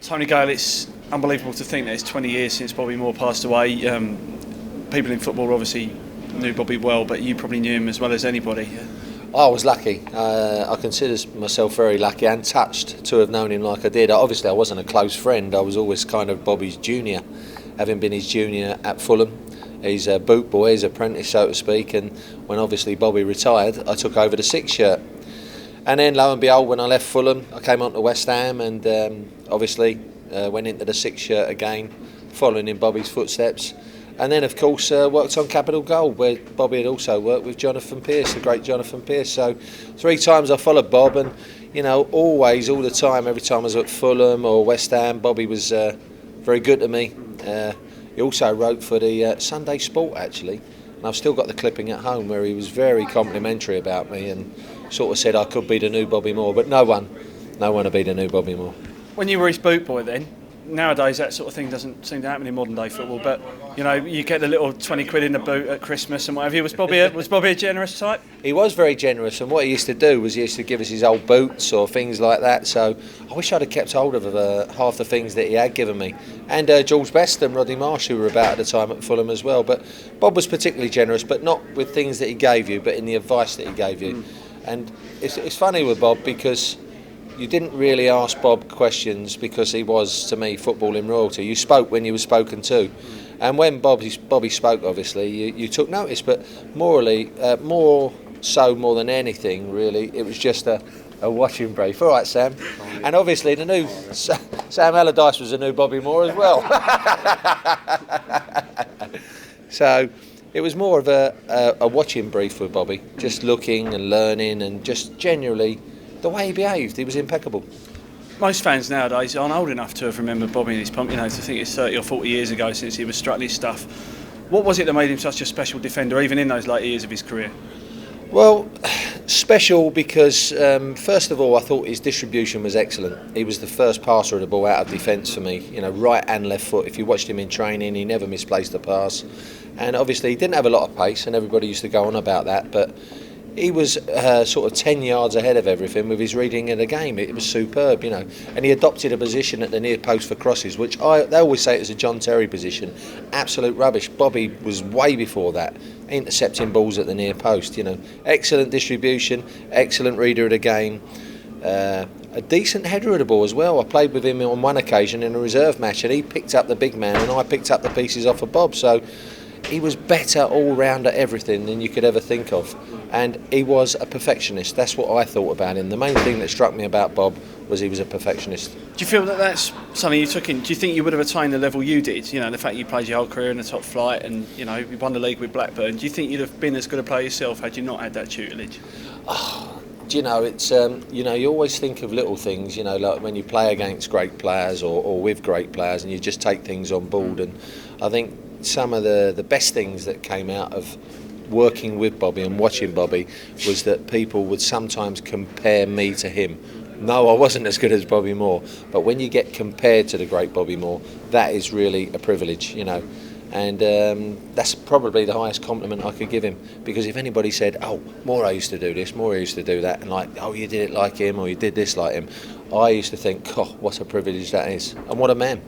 Tony Gale, it's unbelievable to think that it's 20 years since Bobby Moore passed away. People in football obviously knew Bobby well, but you probably knew him as well as anybody. I was lucky. I consider myself very lucky and touched to have known him like I did. Obviously, I wasn't a close friend. I was always kind of Bobby's junior, having been his junior at Fulham. He's a boot boy, his apprentice, so to speak. And when obviously Bobby retired, I took over the 6 shirt. And then, lo and behold, when I left Fulham, I came on to West Ham and obviously went into the 6 shirt again, following in Bobby's footsteps. And then, of course, worked on Capital Gold, where Bobby had also worked with Jonathan Pearce, the great Jonathan Pearce. So 3 times I followed Bob, and, you know, always, all the time, every time I was at Fulham or West Ham, Bobby was very good to me. He also wrote for the Sunday Sport, actually. And I've still got the clipping at home where he was very complimentary about me and sort of said I could be the new Bobby Moore, but no one to be the new Bobby Moore. When you were his boot boy then, nowadays that sort of thing doesn't seem to happen in modern day football, but you know, you get the little 20 quid in the boot at Christmas and whatever. Was Bobby a generous type? He was very generous, and what he used to do was he used to give us his old boots or things like that, so I wish I'd have kept hold of half the things that he had given me. And George Best and Roddy Marsh, who were about at the time at Fulham as well. But Bob was particularly generous, but not with things that he gave you, but in the advice that he gave you. And it's funny with Bob because you didn't really ask Bob questions because he was, to me, footballing royalty. You spoke when you were spoken to. And when Bobby spoke, obviously, you took notice. But more than anything, really, it was just a watching brief. All right, Sam. And obviously, the new Sam Allardyce was a new Bobby Moore as well. So it was more of a watching brief with Bobby, just looking and learning and just generally the way he behaved. He was impeccable. Most fans nowadays aren't old enough to have remembered Bobby in his pomp, you know, to think it's 30 or 40 years ago since he was struck his stuff. What was it that made him such a special defender, even in those later years of his career? Well, special because, first of all, I thought his distribution was excellent. He was the first passer of the ball out of defence for me, you know, right and left foot. If you watched him in training, he never misplaced a pass. And obviously, he didn't have a lot of pace, and everybody used to go on about that, but he was sort of 10 yards ahead of everything with his reading of the game. It was superb, you know. And he adopted a position at the near post for crosses, which they always say it was a John Terry position. Absolute rubbish. Bobby was way before that, intercepting balls at the near post, you know. Excellent distribution, excellent reader of the game. A decent header of the ball as well. I played with him on one occasion in a reserve match, and he picked up the big man, and I picked up the pieces off of Bob. So he was better all round at everything than you could ever think of, and he was a perfectionist. That's what I thought about him. The main thing that struck me about Bob was he was a perfectionist. Do you feel that that's something you took in? Do you think you would have attained the level you did? You know, the fact you played your whole career in the top flight and, you know, you won the league with Blackburn. Do you think you'd have been as good a player yourself had you not had that tutelage? Do you know, it's you know, you always think of little things, you know, like when you play against great players or with great players, and you just take things on board. And I think some of the best things that came out of working with Bobby and watching Bobby was that people would sometimes compare me to him. No, I wasn't as good as Bobby Moore, but when you get compared to the great Bobby Moore, that is really a privilege, you know. And that's probably the highest compliment I could give him, because if anybody said, oh, Moore used to do this, Moore used to do that, and like, oh, you did it like him or you did this like him, I used to think, oh, what a privilege that is, and what a man.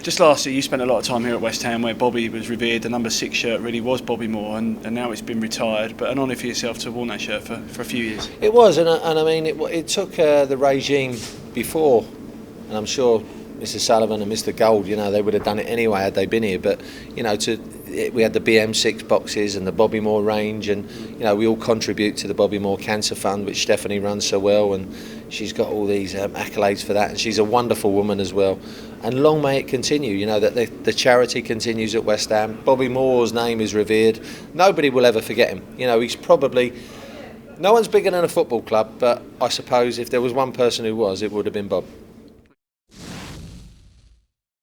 Just last year, you spent a lot of time here at West Ham where Bobby was revered. The number 6 shirt really was Bobby Moore, and now it's been retired. But an honour for yourself to have worn that shirt for a few years. It was, and I mean, it took the regime before, and I'm sure Mr. Sullivan and Mr. Gold, you know, they would have done it anyway had they been here. But, you know, we had the BM6 boxes and the Bobby Moore range, and, you know, we all contribute to the Bobby Moore Cancer Fund, which Stephanie runs so well, and she's got all these accolades for that, and she's a wonderful woman as well. And long may it continue, you know, that the charity continues at West Ham. Bobby Moore's name is revered. Nobody will ever forget him. You know, he's probably, no one's bigger than a football club, but I suppose if there was one person who was, it would have been Bob.